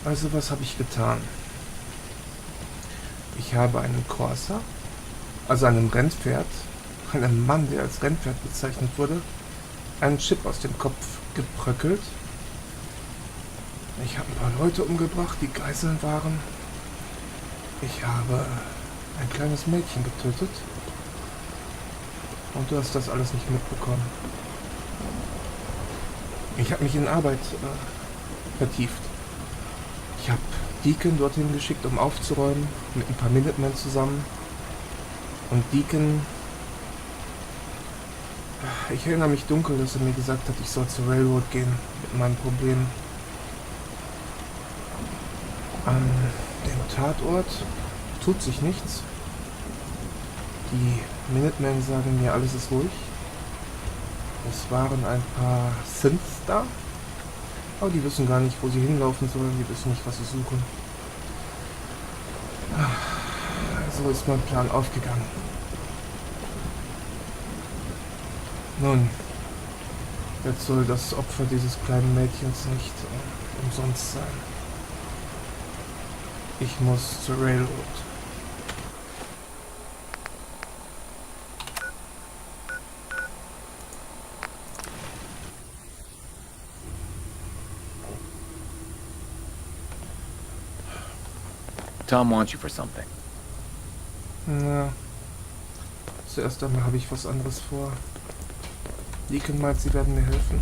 Also was habe ich getan? Ich habe einem Corsa, also einem Rennpferd, einem Mann, der als Rennpferd bezeichnet wurde, einen Chip aus dem Kopf gebröckelt. Ich habe ein paar Leute umgebracht, die Geiseln waren. Ich habe ein kleines Mädchen getötet. Und du hast das alles nicht mitbekommen. Ich habe mich in Arbeit vertieft. Ich habe Deacon dorthin geschickt, um aufzuräumen, mit ein paar Minutemen zusammen. Und Deacon... Ich erinnere mich dunkel, dass er mir gesagt hat, ich soll zur Railroad gehen mit meinem Problem. An dem Tatort tut sich nichts. Die Minutemen sagen mir, alles ist ruhig. Es waren ein paar Synths da, aber die wissen gar nicht, wo sie hinlaufen sollen, die wissen nicht, was sie suchen. So ist mein Plan aufgegangen. Nun, jetzt soll das Opfer dieses kleinen Mädchens nicht umsonst sein. Ich muss zur Railroad. Tom wants you for something. Na, zuerst einmal habe ich was anderes vor. Deacon meint, sie werden mir helfen.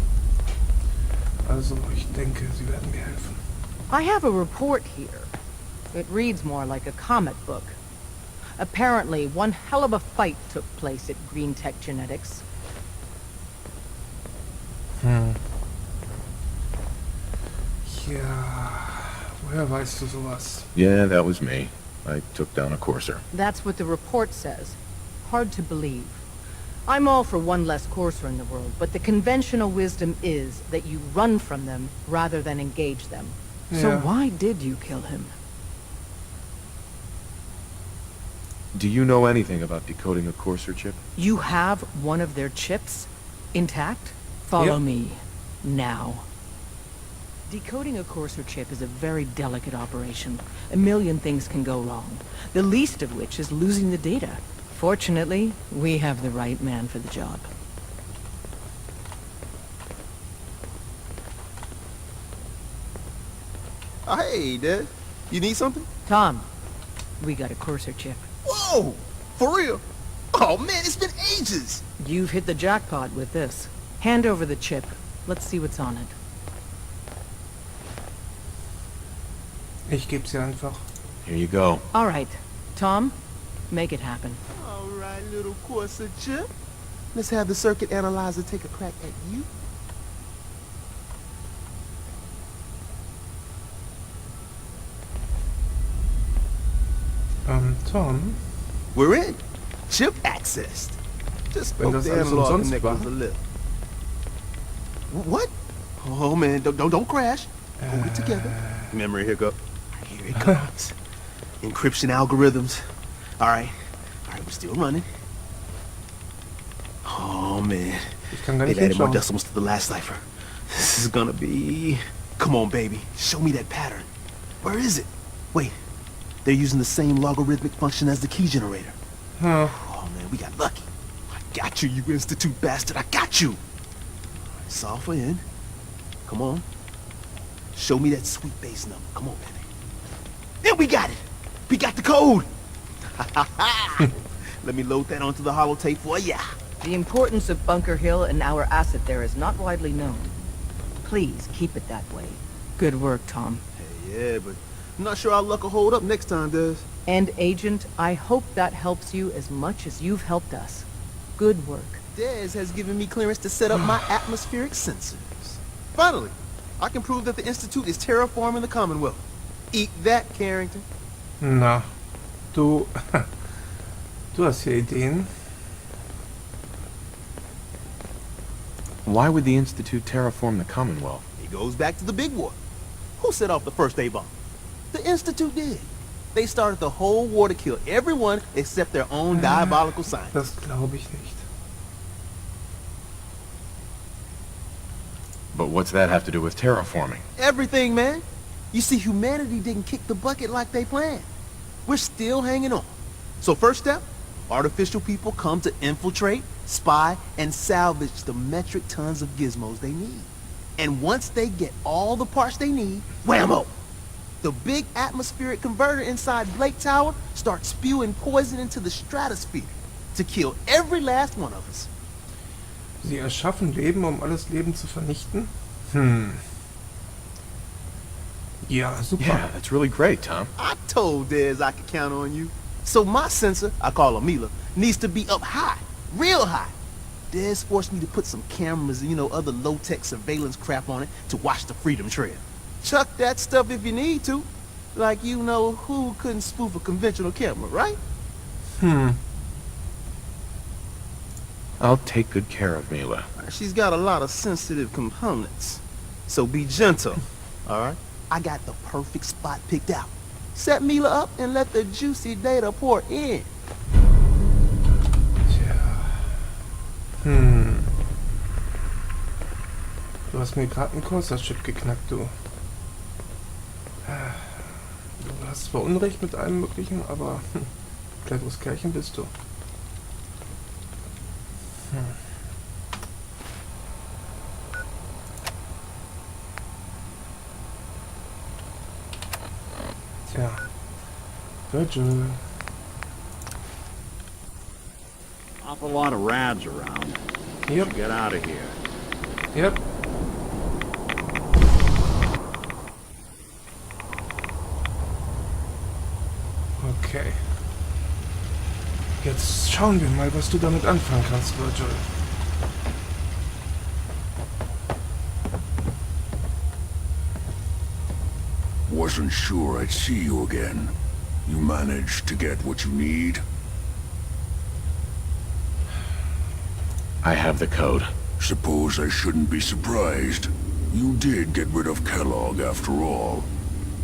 Also, ich denke, sie werden mir helfen. I have a report here. It reads more like a comic book. Apparently, one hell of a fight took place at Green Tech Genetics. Ja, woher weißt du sowas? Yeah, that was me. I took down a courser. That's what the report says. Hard to believe. I'm all for one less courser in the world, but the conventional wisdom is that you run from them rather than engage them. So Yeah. why did you kill him? Do you know anything about decoding a courser chip? You have one of their chips intact? Follow Yep. me now. Decoding a courser chip is a very delicate operation. A million things can go wrong, the least of which is losing the data. Fortunately, we have the right man for the job. Oh, hey, Dad. You need something? Tom, we got a courser chip. Whoa! For real? Oh, man, it's been ages! You've hit the jackpot with this. Hand over the chip. Let's see what's on it. Ich geb's ihr einfach. Here you go. All right, Tom, make it happen. All right, little Corsa chip. Let's have the circuit analyzer take a crack at you. Tom, We're in. Chip accessed. Just Wenn spoke das the alles analog umsonst connectors war. a little. What? Oh, man, don't crash. Hold it together. Memory hiccup. Here it comes. Encryption algorithms. All right, we're still running. Oh, man. ich kann gar nicht They've added more hinschauen. decimals to the last cipher. This is gonna be... Come on, baby. Show me that pattern. Where is it? Wait. They're using the same logarithmic function as the key generator. Huh. Oh, man, we got lucky. I got you, you Institute bastard. I got you. Solve for N. Come on. Show me that sweet base number. Come on, baby. And we got it. We got the code. Let me load that onto the holotape for ya. The importance of Bunker Hill and our asset there is not widely known. Please keep it that way. Good work, Tom. Hey, yeah, but I'm not sure our luck will hold up next time, Des. And Agent, I hope that helps you as much as you've helped us. Good work. Dez has given me clearance to set up my atmospheric sensors. Finally, I can prove that the Institute is terraforming the Commonwealth. Eat that, Carrington. Na, du... Du hast hier Ideen. Why would the Institute terraform the Commonwealth? It goes back to the big war. Who set off the first A-bomb? The Institute did. They started the whole war to kill everyone except their own diabolical science. Das glaube ich nicht. But what's that have to do with terraforming? Everything, man. You see, humanity didn't kick the bucket like they planned. We're still hanging on. So first step, artificial people come to infiltrate, spy, and salvage the metric tons of gizmos they need. And once they get all the parts they need, whammo! The big atmospheric converter inside Blake Tower starts spewing poison into the stratosphere to kill every last one of us. Sie erschaffen Leben, um alles Leben zu vernichten? Ja, super. Yeah, that's really great, Tom. I told Dez I could count on you. So my sensor, I call her Mila, needs to be up high, real high. Dez forced me to put some cameras and, other low-tech surveillance crap on it to watch the Freedom Trail. Chuck that stuff if you need to. Like who couldn't spoof a conventional camera, right? I'll take good care of Mila. She's got a lot of sensitive components. So be gentle, alright? I got the perfect spot picked out. Set Mila up and let the juicy data pour in. Tja. Du hast mir gerade einen Corsair-Chip geknackt, du. Du hast zwar Unrecht mit allem Möglichen, aber cleveres Kerlchen bist du. Tja. Virgil. Awful lot of rads around. Yep, Get out of here. yep. Okay. Jetzt schauen wir mal, was du damit anfangen kannst, Virgil. Wasn't sure I'd see you again. You managed to get what you need? I have the code. Suppose I shouldn't be surprised. You did get rid of Kellogg after all.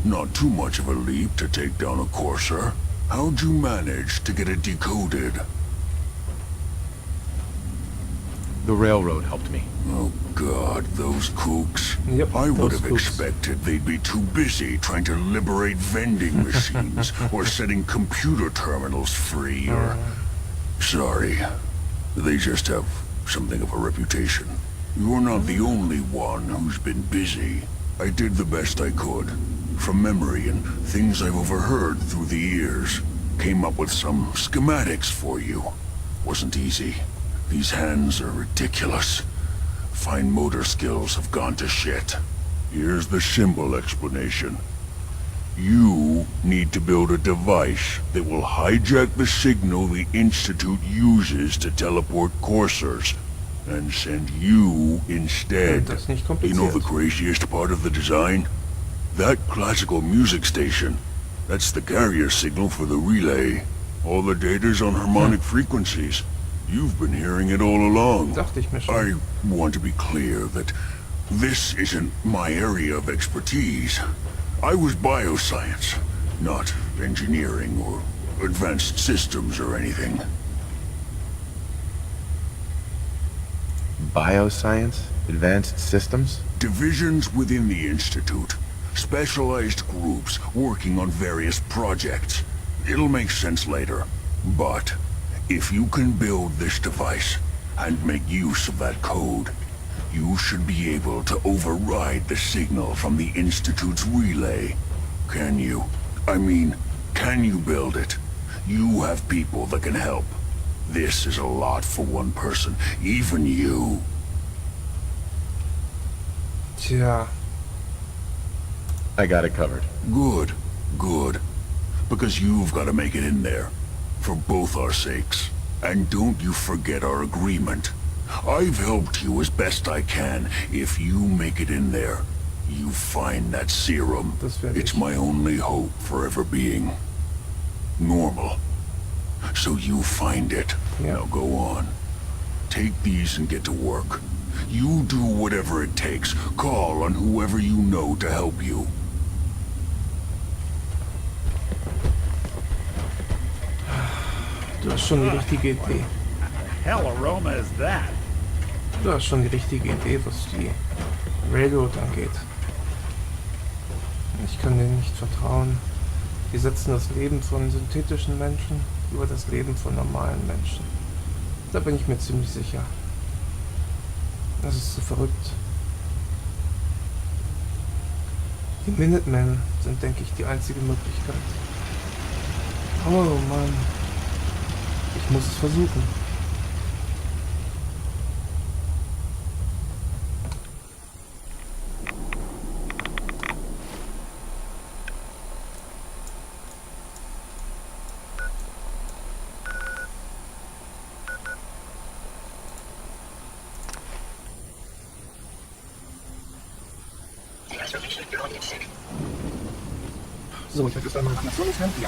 Not too much of a leap to take down a Corsair. How'd you manage to get it decoded? The railroad helped me. Oh God, those kooks. Yep, I would those have kooks. expected they'd be too busy trying to liberate vending machines or setting computer terminals free or... Sorry. They just have something of a reputation. You're not the only one who's been busy. I did the best I could. From memory and things I've overheard through the years. Came up with some schematics for you. Wasn't easy. These hands are ridiculous. Fine motor skills have gone to shit. Here's the simple explanation. You need to build a device that will hijack the signal the Institute uses to teleport coursers, and send you instead. Das ist nicht You know the kompliziert. craziest part of the design? That classical music station. That's the carrier signal for the relay. All the data's on harmonic frequencies. You've been hearing it all along. Dachte ich mir schon. I want to be clear that this isn't my area of expertise. I was bioscience, not engineering or advanced systems or anything. Bioscience? Advanced systems? Divisions within the Institute. Specialized groups working on various projects. It'll make sense later. But if you can build this device and make use of that code, you should be able to override the signal from the Institute's relay. Can you? I mean, can you build it? You have people that can help. This is a lot for one person, even you. Tja. I got it covered. Good, good. Because you've got to make it in there. For both our sakes. And don't you forget our agreement. I've helped you as best I can. If you make it in there, you find that serum. Das werde It's ich. my only hope for ever being normal. So you find it. Yeah. Now go on. Take these and get to work. You do whatever it takes. Call on whoever you know to help you. Du hast schon die richtige Idee. Hell aroma is that? Du hast schon die richtige Idee, was die Railroad angeht. Ich kann denen nicht vertrauen. Die setzen das Leben von synthetischen Menschen über das Leben von normalen Menschen. Da bin ich mir ziemlich sicher. Das ist zu verrückt. Die Minutemen sind, denke ich, die einzige Möglichkeit. Oh Mann. Ich muss es versuchen. So, ich werde jetzt einmal Information entfernen. Ja.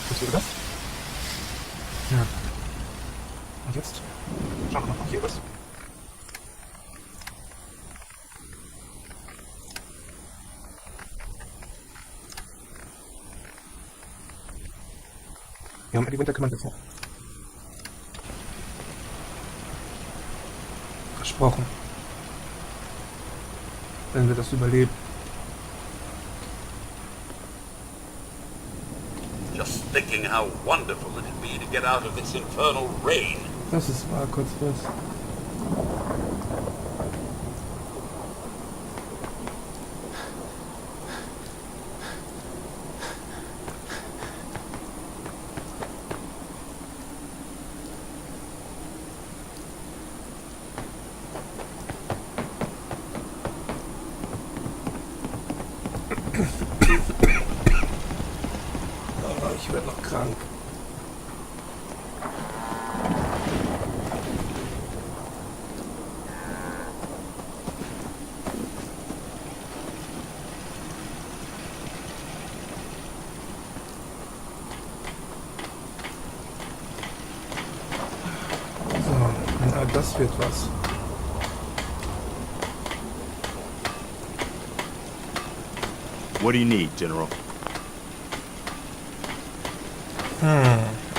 Was wäre das? Ja. Und jetzt? Schauen wir mal, ob hier was. Ja, um die Winter kümmern wir uns noch. Versprochen. Wenn wir das überleben. Just thinking how wonderful it'd be to get out of this infernal rain. Das ist wahr, kurz was. Ich werde noch krank. So, na, das wird was. What do you need, General?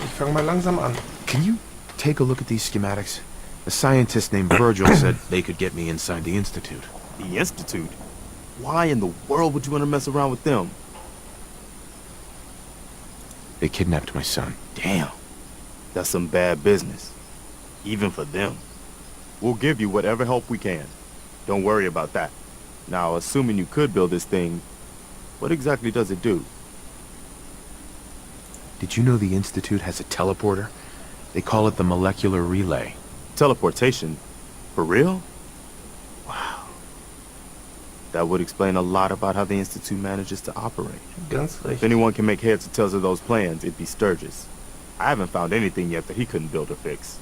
Ich fange mal langsam an. Can you take a look at these schematics? A scientist named Virgil said they could get me inside the Institute. The Institute? Why in the world would you want to mess around with them? They kidnapped my son. Damn. That's some bad business. Even for them. We'll give you whatever help we can. Don't worry about that. Now, assuming you could build this thing, what exactly does it do? Did you know the Institute has a teleporter? They call it the molecular relay. Teleportation? For real? Wow. That would explain a lot about how the Institute manages to operate. Ganz If recht. anyone can make heads or tails of those plans, it'd be Sturgis. I haven't found anything yet that he couldn't build or fix.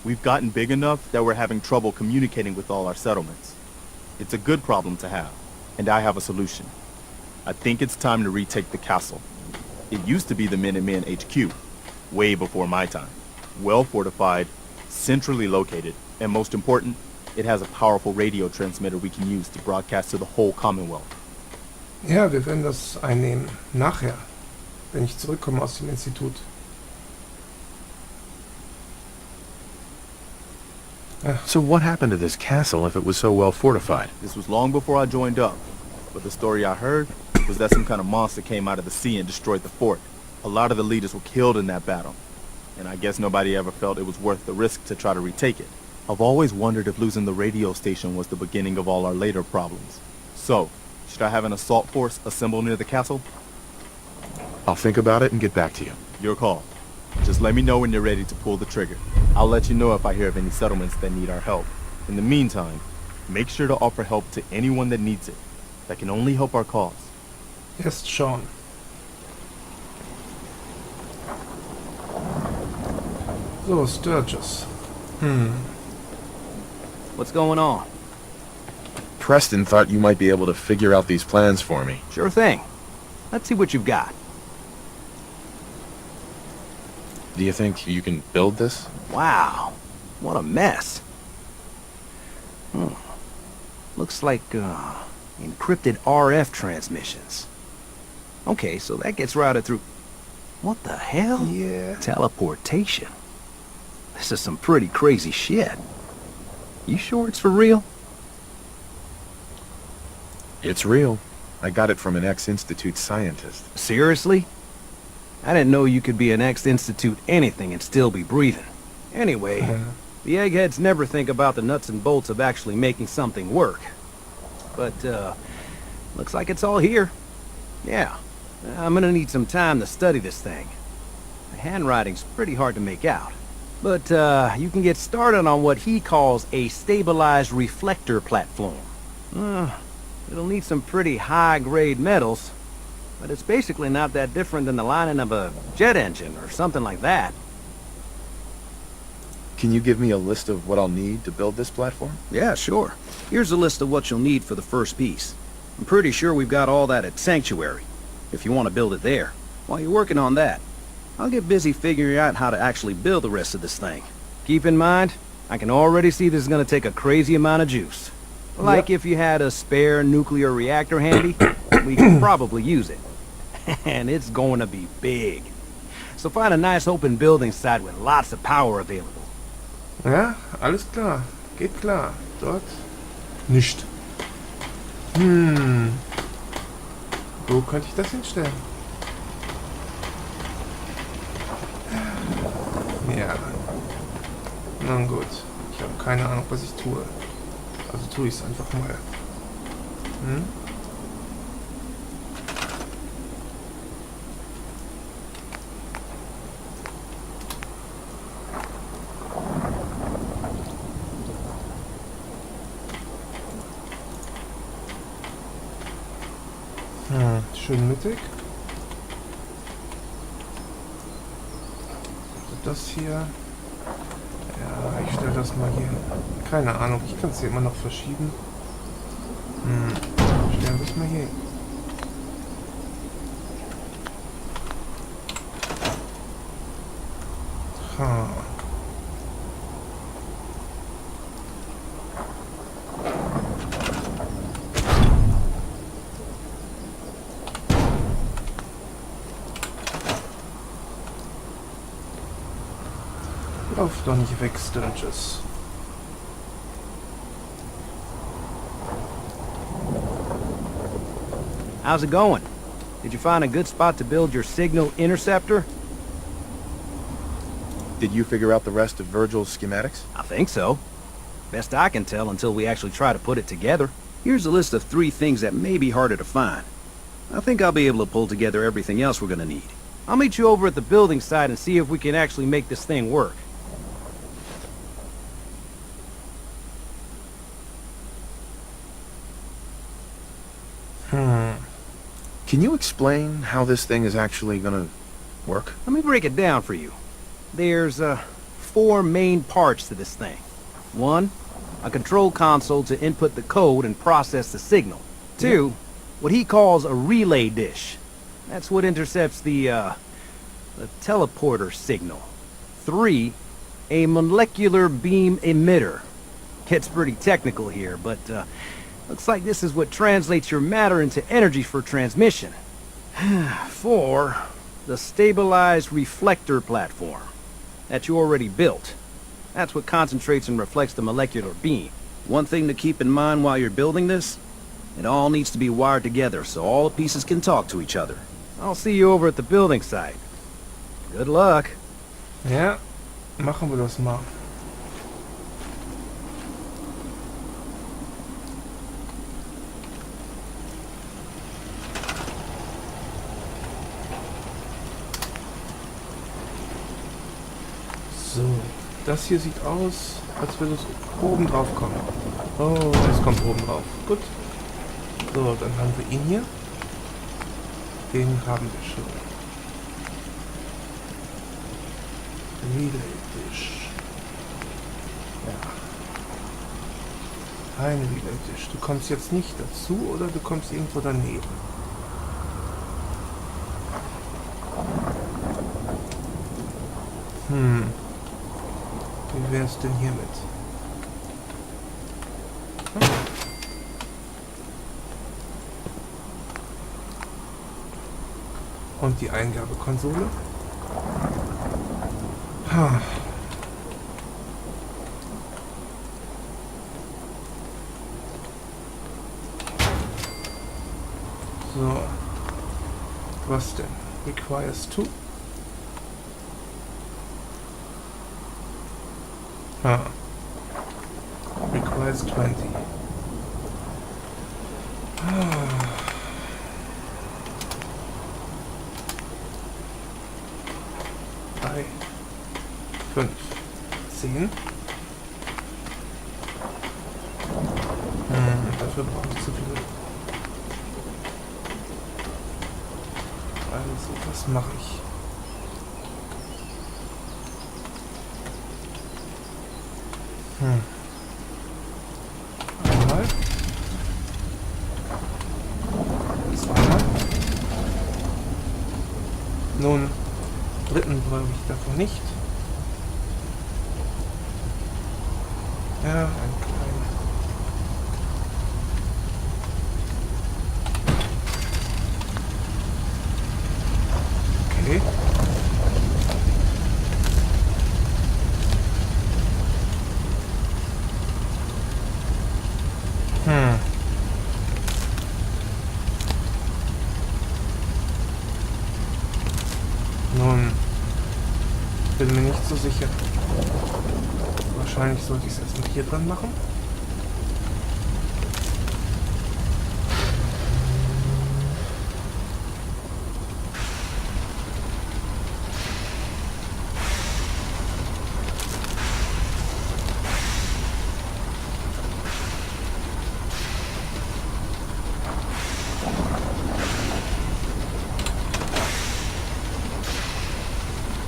We've gotten big enough that we're having trouble communicating with all our settlements. It's a good problem to have, and I have a solution. I think it's time to retake the castle. It used to be the Minutemen HQ, way before my time. Well fortified, centrally located, and most important, it has a powerful radio transmitter we can use to broadcast to the whole Commonwealth. Ja, wir werden das einnehmen. Nachher. Wenn ich zurückkomme aus dem Institut. So what happened to this castle if it was so well fortified? This was long before I joined up, but the story I heard was that some kind of monster came out of the sea and destroyed the fort. A lot of the leaders were killed in that battle, and I guess nobody ever felt it was worth the risk to try to retake it. I've always wondered if losing the radio station was the beginning of all our later problems. So, should I have an assault force assemble near the castle? I'll think about it and get back to you. Your call. Just let me know when you're ready to pull the trigger. I'll let you know if I hear of any settlements that need our help. In the meantime, make sure to offer help to anyone that needs it. That can only help our cause. Erst schauen. So, Sturgis. What's going on? Preston thought you might be able to figure out these plans for me. Sure thing. Let's see what you've got. Do you think you can build this? Wow. What a mess. Looks like, encrypted RF transmissions. Okay, so that gets routed through... What the hell? Yeah. Teleportation. This is some pretty crazy shit. You sure it's for real? It's real. I got it from an ex-Institute scientist. Seriously? I didn't know you could be an ex-Institute anything and still be breathing. Anyway, the eggheads never think about the nuts and bolts of actually making something work. But, looks like it's all here. Yeah, I'm gonna need some time to study this thing. The handwriting's pretty hard to make out. But, you can get started on what he calls a stabilized reflector platform. It'll need some pretty high-grade metals, but it's basically not that different than the lining of a jet engine or something like that. Can you give me a list of what I'll need to build this platform? Yeah, sure. Here's a list of what you'll need for the first piece. I'm pretty sure we've got all that at Sanctuary, if you want to build it there. While you're working on that, I'll get busy figuring out how to actually build the rest of this thing. Keep in mind, I can already see this is going to take a crazy amount of juice. Like if you had a spare nuclear reactor handy, we could probably use it. And it's going to be big. So find a nice open building site with lots of power available. Ja, alles klar. Geht klar. Dort nicht. Wo könnte ich das hinstellen? Ja. Na gut. Ich habe keine Ahnung, was ich tue. Also tue ich es einfach mal. Schön mittig. Das hier. Ja, ich stelle das mal hier. Keine Ahnung, ich kann es hier immer noch verschieben. Stellen wir es mal hier. Ha. Lauf doch nicht weg, Sturgis. How's it going? Did you find a good spot to build your signal interceptor? Did you figure out the rest of Virgil's schematics? I think so. Best I can tell until we actually try to put it together. Here's a list of 3 things that may be harder to find. I think I'll be able to pull together everything else we're gonna need. I'll meet you over at the building site and see if we can actually make this thing work. Can you explain how this thing is actually gonna work? Let me break it down for you. There's, 4 main parts to this thing. 1, a control console to input the code and process the signal. 2, what he calls a relay dish. That's what intercepts the teleporter signal. 3, a molecular beam emitter. Gets pretty technical here, but, looks like this is what translates your matter into energy for transmission. 4, the stabilized reflector platform that you already built. That's what concentrates and reflects the molecular beam. One thing to keep in mind while you're building this, it all needs to be wired together so all the pieces can talk to each other. I'll see you over at the building site. Good luck. Ja, machen wir das mal. So, das hier sieht aus, als würde es oben drauf kommen. Oh, es kommt oben drauf. Gut. So, dann haben wir ihn hier. Den haben wir schon. Relay Dish. Ja. Ein Relay Dish. Du kommst jetzt nicht dazu oder du kommst irgendwo daneben. Wie wär's denn hiermit? Und die Eingabekonsole? So. Was denn? Requires 2? Ah. Requires 20. Ah. 3, 5, 10. Dafür brauche ich zu viel. Also, was mache ich? Einmal. Zweimal. Nun, dritten brauche ich davon nicht. Ja, ein kleiner. Okay. Nun, bin mir nicht so sicher. Wahrscheinlich sollte ich es erstmal hier dran machen.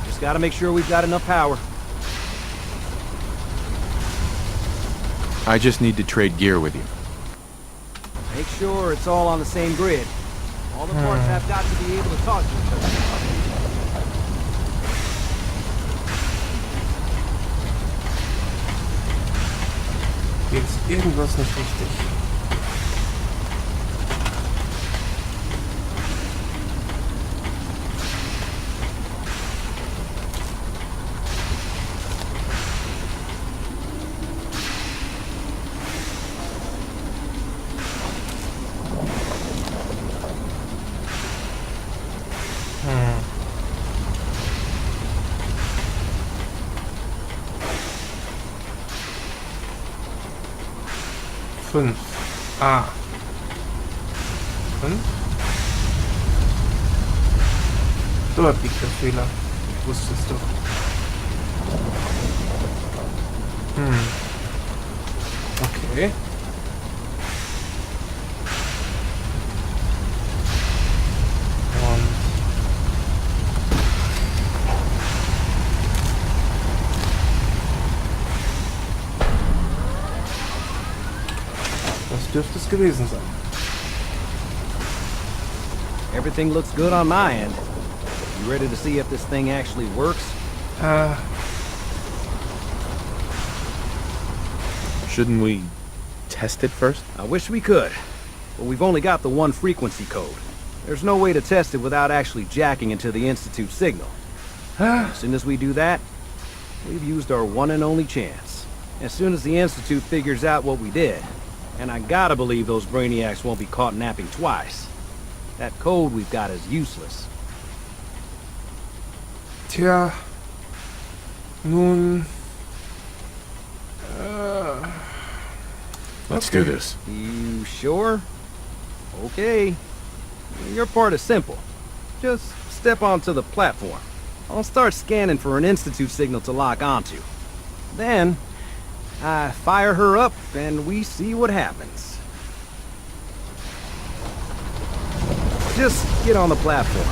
Just gotta make sure we've got enough power. I just need to trade gear with you. Make sure it's all on the same grid. All the parts have got to be able to talk to each other. Jetzt irgendwas nicht richtig. Fünf. Ah. 5. Dort liegt der Fehler. Ich wusste es doch. Okay. Und das dürfte es gewesen sein. Everything looks good on my end. You ready to see if this thing actually works? Shouldn't we test it first? I wish we could, but we've only got the one frequency code. There's no way to test it without actually jacking into the Institute signal. As soon as we do that, we've used our one and only chance. As soon as the Institute figures out what we did, and I gotta believe those brainiacs won't be caught napping twice, that code we've got is useless. Tja. Nun. Let's do this. You sure? Okay. Your part is simple. Just step onto the platform. I'll start scanning for an Institute signal to lock onto. Then, I fire her up and we see what happens. Just get on the platform.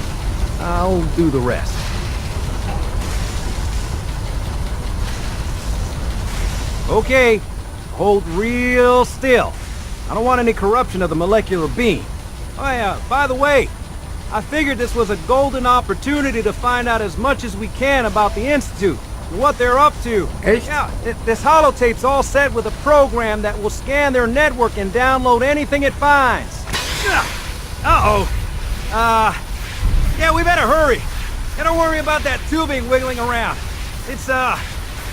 I'll do the rest. Okay. Hold real still. I don't want any corruption of the molecular beam. Oh yeah, by the way, I figured this was a golden opportunity to find out as much as we can about the Institute, and what they're up to. Echt? Yeah, this holotape's all set with a program that will scan their network and download anything it finds. Uh-oh. Yeah, we better hurry. And don't worry about that tubing wiggling around. It's,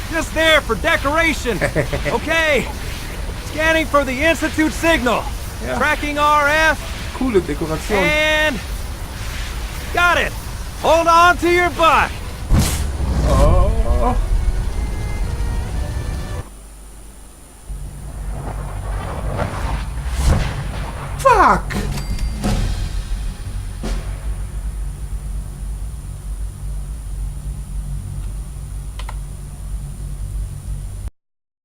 just there for decoration. Okay. Scanning for the Institute signal. Ja. Tracking RF. Coole Dekoration. And got it. Hold on to your butt. Oh. Fuck!